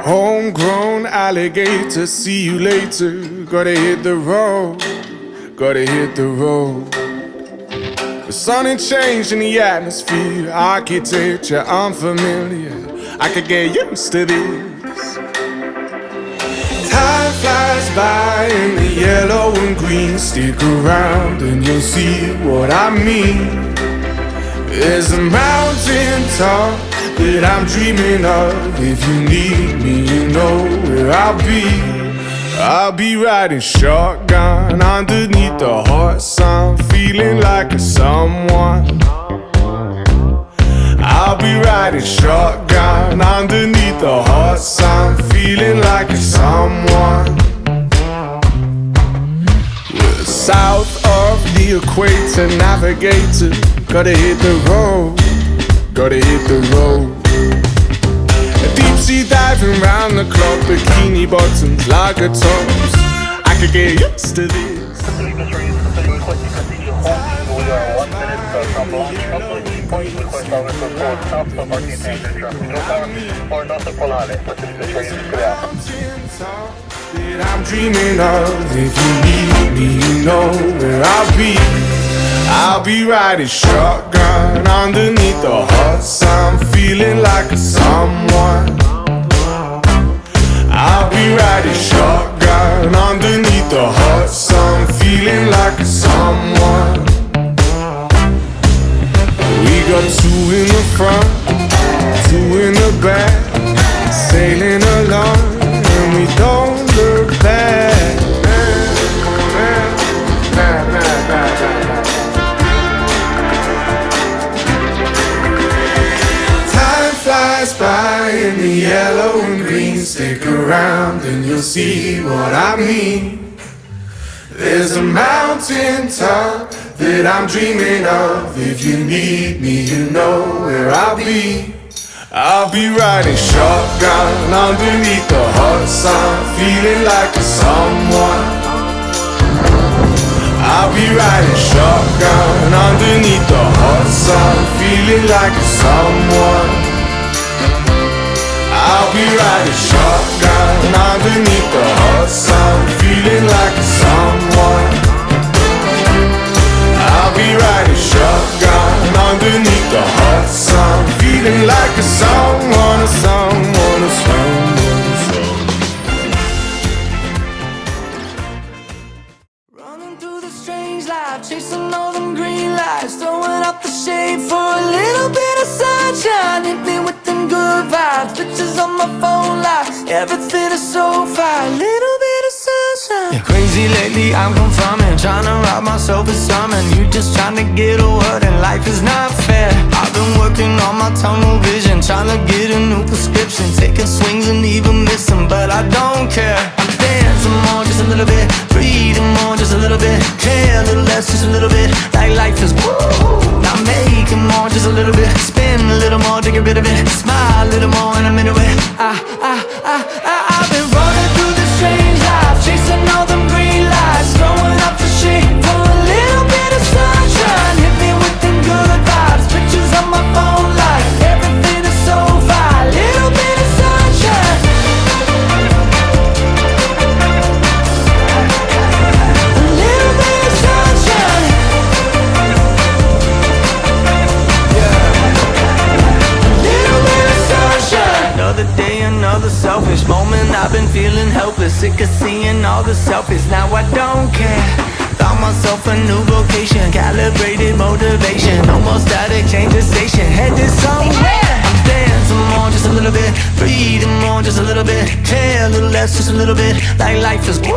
Homegrown alligator, see you later. Gotta hit the road, gotta hit the road. The sun ain't changing the atmosphere, architecture unfamiliar. I could get used to this. Time flies by in the yellow and green. Stick around and you'll see what I mean. There's a mountain top that I'm dreaming of. If you need me, you know where I'll be. I'll be riding shotgun underneath the hot sun, feeling like a someone. I'll be riding shotgun underneath the hot sun, feeling like a someone. We're south of the equator, navigator. Gotta hit the road, gotta hit the road. Deep sea diving round the clock, bikini bottoms, lager tops. I could get used to this. We are 1 minute from launch. Approaching point request our support. Stop for parking traffic. No power or not polare. Facility train clear. That I'm dreaming of. If you need me, you know where I'll be. I'll be riding shotgun underneath the hot sun, feeling like a someone. I'll be riding shotgun underneath the hot sun, feeling like a someone. We got 2 in the front, 2 in the back, sailing along and we don't look back. By in the yellow and green, stick around and you'll see what I mean. There's a mountain top that I'm dreaming of. If you need me, you know where I'll be. I'll be riding shotgun underneath the hot sun, feeling like a someone. I'll be riding shotgun underneath the hot sun, feeling like a someone. I'll be riding shotgun underneath the hot sun, feeling like a someone. I'll be riding shotgun underneath the hot sun, feeling like a someone, a someone, a someone, Running through the strange life, chasing all them green lights, throwing up the shade for a little bit of sunshine. Hit me with them good vibes, pictures on my phone live, everything is so fine, little bit of sunshine. Yeah, crazy lately I'm confirming, trying to rob myself of something. You just trying to get a word and life is not fair. I've been working on my tunnel vision, trying to get a new prescription, taking swings and even missing, but I don't care. I'm dancing more, just a little bit, breathing more, just a little bit, care a little less, just a little bit, like life is woo. Now making more, just a little bit, spin a little more to get rid of it, smile a little more and I'm into it. I've been running through this strange life, chasing all them green lights, throwing up the shade for a little bit of sunshine. Hit me with them good vibes, pictures on my phone like everything is so fine, little bit of sunshine. A little bit of sunshine. Another day, another selfish moment. I've been feeling helpless, sick of seeing all the selfies. Now I don't care. Found myself a new vocation, calibrated motivation. Almost static, change the station, headed somewhere. I'm dancing more, just a little bit, breathing more, just a little bit, care a little less, just a little bit, like life is woo.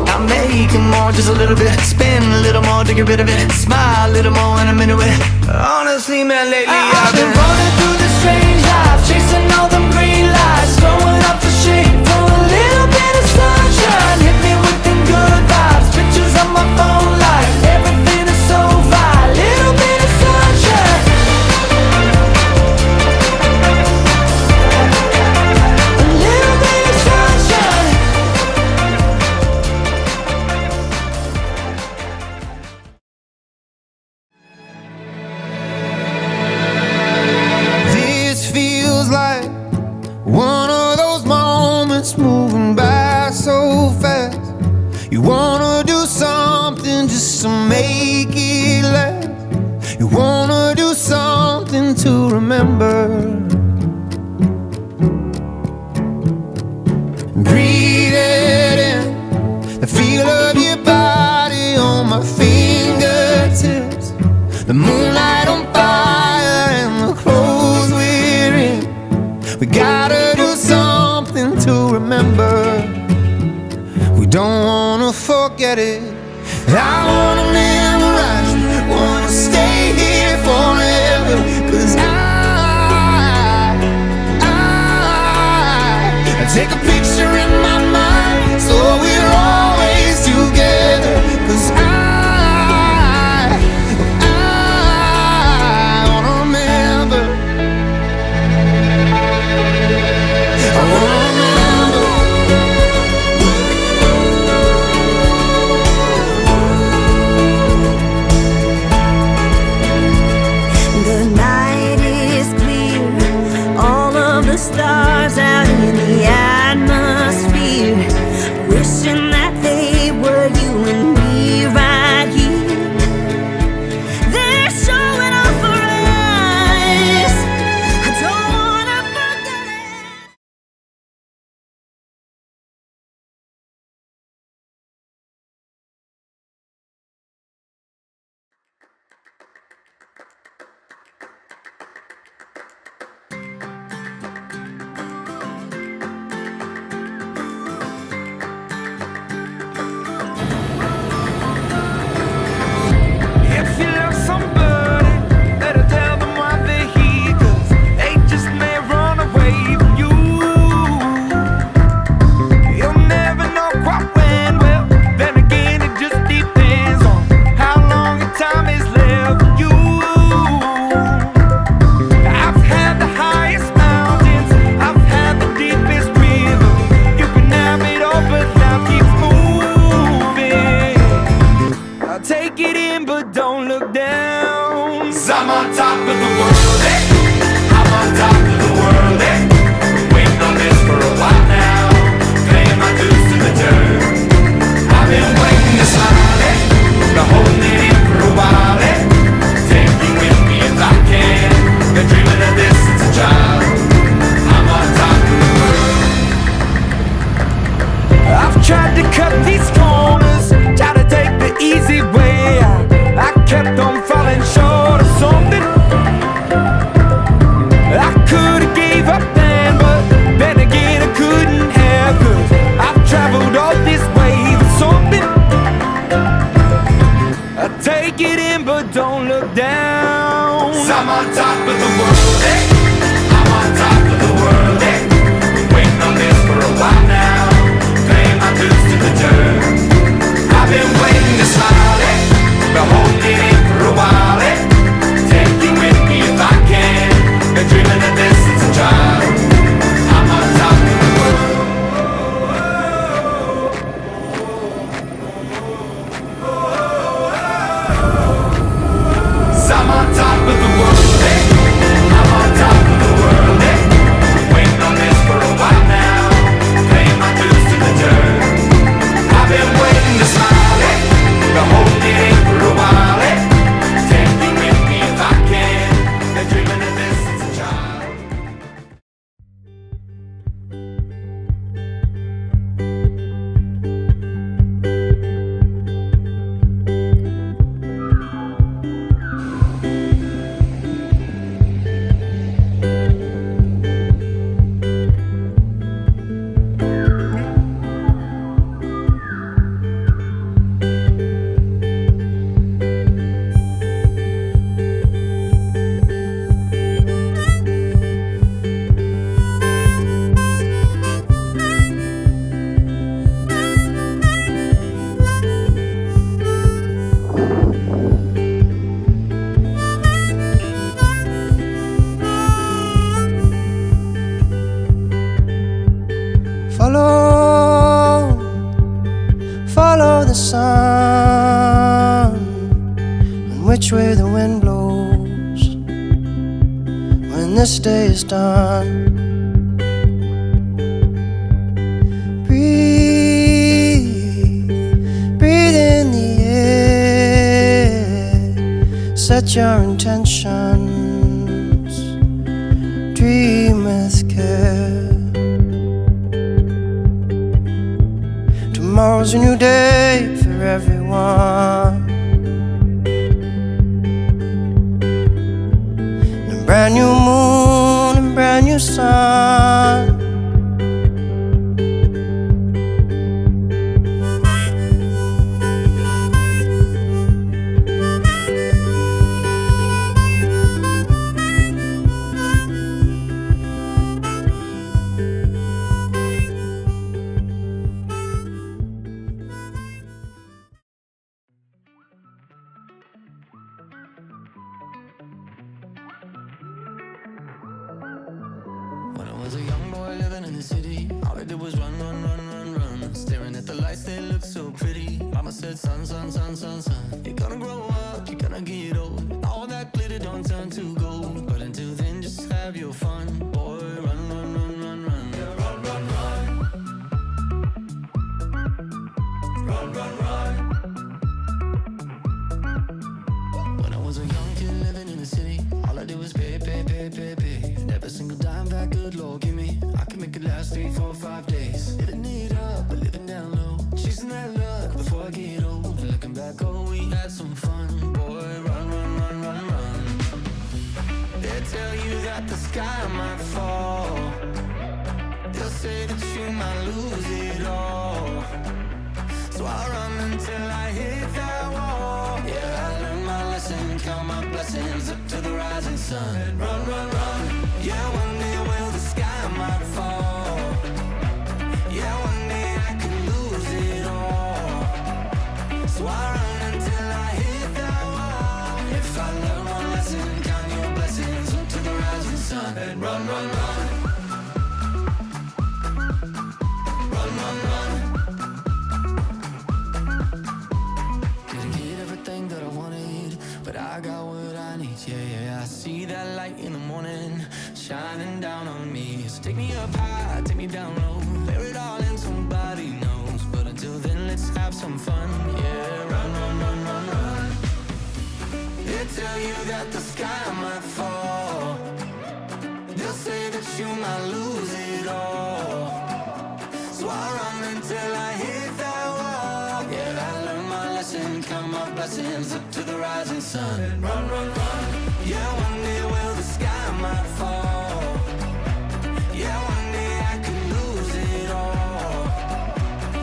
I'm making more, just a little bit, spin a little more to get rid of it, smile a little more and I'm into it. Honestly, man, lately I've been running through this strange life, chasing all them green lights, throwing up the shade for a little bit of sunshine. Hit me with them good vibes, pictures on my phone like everything is so fine, little bit of sunshine. A little bit of sunshine. This feels like so make it last. You wanna do something to remember. Breathe it in, the feel of your body on my fingertips. The moonlight on fire and the clothes we're in. We gotta do something to remember. We don't wanna forget it. I wanna memorize, wanna stay here forever. 'Cause I take a picture in my mind so we're always together. 'Cause I wanna remember. I wanna remember. The night is clear, all of the stars out in the atmosphere, wishing that they were you and me right here. They're showing up for us. I don't wanna forget it. If you love somebody, better tell them why they're here, 'cause they just may run away from you. You'll never know quite when, well, then again it just depends on how long your time is left for you. I've had the highest mountains, I've had the deepest river. You can have it all, but life keeps moving. I'll take it in, but don't look down. 'Cause I'm on top of the world, eh? I'm on top of the world, eh? Waiting on this for a while now, paying my dues to the dirt. I've been waiting to smile, eh? Been holding it in for a while, eh? Take you with me if I can. Been dreaming of this since a child. I'm on top of the world. I've tried to cut these corners, tried to take the easy way out. I kept on falling short of something. I could've gave up then, but then again I couldn't have, 'cause I've traveled all this way for something. I take it in, but don't look down. 'Cause I'm on top of the world, eh? I'm on top of the world, eh? Waiting on this for a while now, paying my dues to the dirt. I've been waiting to smile, eh? Been holding it in for a while, eh? Take you with me if I can. Been dreaming of this since a child. I'm on top of the world. 'Cause I'm on top of the world, eh? I'm on top of the world, eh? Waiting on this for a while now, paying my dues to the dirt. I've been waiting to smile, eh? Been holding it in for a while, eh? Take you with me if I can. Been dreaming of this since a child. Follow the sun, and which way the wind blows when this day is done. Breathe in the set your intentions, dream with care. Tomorrow's a new day for everyone, and a brand new moon and brand new sun. When I was a young boy living in the city, all I did was run, run, run, run, run. Staring at the lights, they look so pretty. Mama said, son, son, son, son, son, you're gonna grow up, you're gonna get old. All that glitter don't turn to gold. But until then, just have your fun. Boy, run, run, run, run, run. Yeah, run, run, run. Run, run, run. When I was a young kid living in the city, all I did was pay, pay, pay, pay, pay. Every single dime that good Lord give me, I can make it last 3, 4, 5 days. Living it up, but living down low, chasing that luck before I get old. And looking back, oh, we had some fun. Boy, run, run, run, run, run. They tell you that the sky might fall. They'll say that you might lose it all. So I run until I hit that wall. Yeah, I learned my lesson, count my blessings up to the rising sun. And run, run, run. Yeah, one day will the sky might fall. Yeah, one day I could lose it all. So I run until I hit that wall. If I learn one lesson, count your blessings up to the rising sun. And run, run, run. Run, run, run. Didn't get everything that I wanted, but I got what I need. Yeah, yeah, I see that light in the morning shining down on me. So take me up high, take me down low, bear it all in, somebody knows. But until then, let's have some fun. Yeah, run, run, run, run, run. They tell you that the sky might fall. They'll say that you might lose it all. So I run until I hit that wall. Yeah, I learned my lesson, count my blessings up to the rising sun. And run, run, run. Yeah, one day will the sky might fall. Yeah, one day I could lose it all.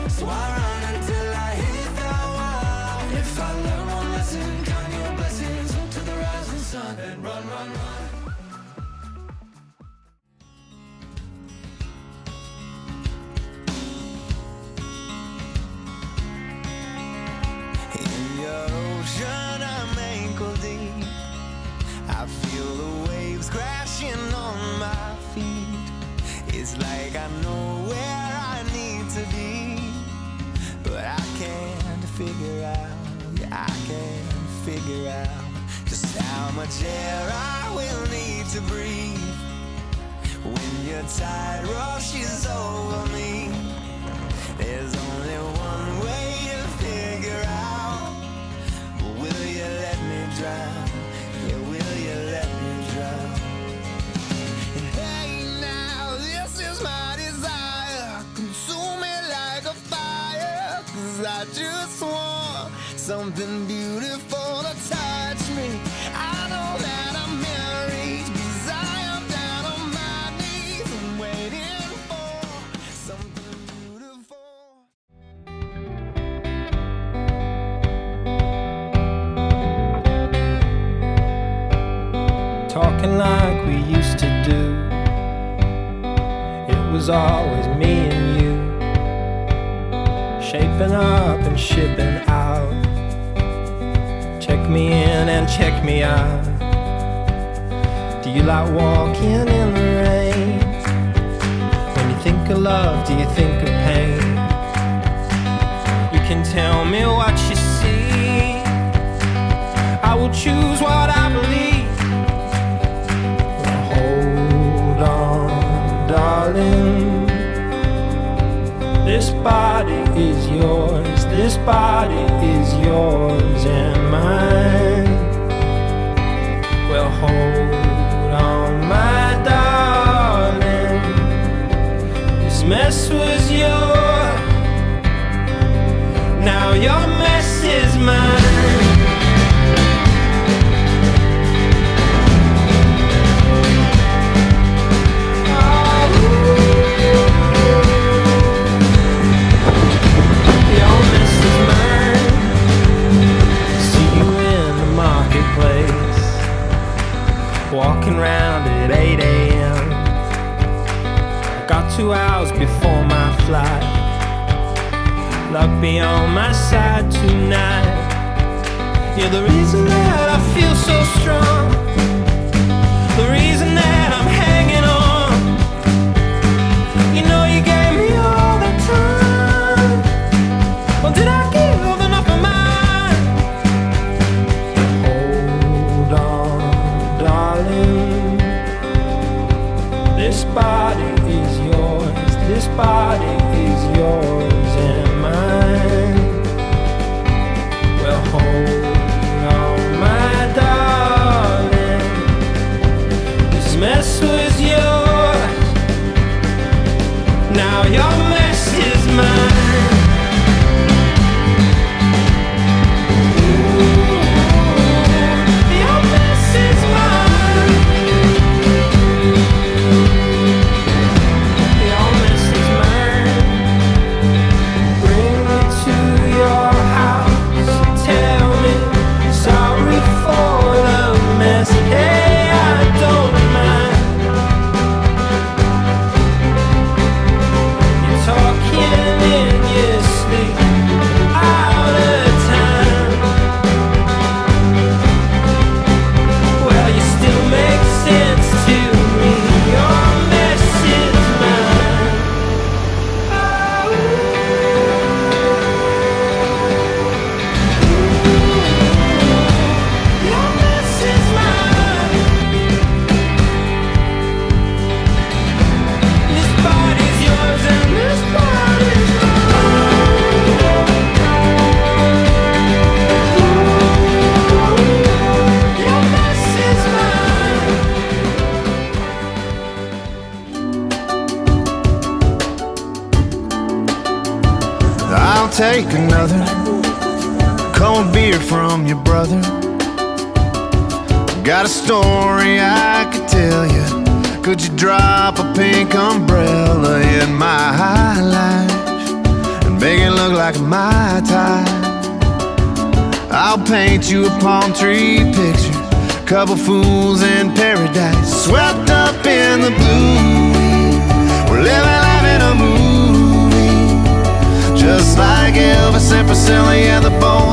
So I run until I hit that wall. If I learn one lesson, count your blessings up to the rising sun. And run, run, run. Ocean, I'm ankle deep. I feel the waves crashing on my feet. It's like I know where I need to be, but I can't figure out, yeah, I can't figure out just how much air I will need to breathe when your tide rushes over me. There's only one way to figure out. Will you let me drown? Yeah, will you let me drown? And hey now, this is my desire. Consume me like a fire. 'Cause I just want something beautiful to touch me. I know that I'm married 'cause I am down on my knees and waiting for something beautiful. Talking like we used to do. It was always me and you, shaping up and shipping out. Check me in and check me out. Do you like walking in the rain? When you think of love, do you think of pain? You can tell me what you see. I will choose what I believe. Hold on, darling. This body is yours. This body is yours and mine. walking round at 8 a.m. I got 2 hours before my flight. Luck be on my side tonight. You're the reason that I feel so strong, the reason that I'm hanging on. You know you gave me all the time. Well, did I give enough of mine? Hold on, darling. This body is yours. This body is yours and mine. Well, hold on, my darling. This mess was yours. Now your mess is mine. Your mess is mine. Your mess is mine. Bring me to your house. Tell me sorry for the mess. Hey, I don't mind. You're talking in your sleep, out of time. Well, you still make sense to me. Your mess is mine. Your mess is mine. This body's yours and this body's mine. Your mess is mine. I'll take another cold beer from your brother. Got a story I could tell you. Could you drop a pink umbrella in my life and make it look like my time? I'll paint you a palm tree picture, couple fools in paradise, swept up in the blue. We're living life in a movie, just like Elvis and Priscilla and the boy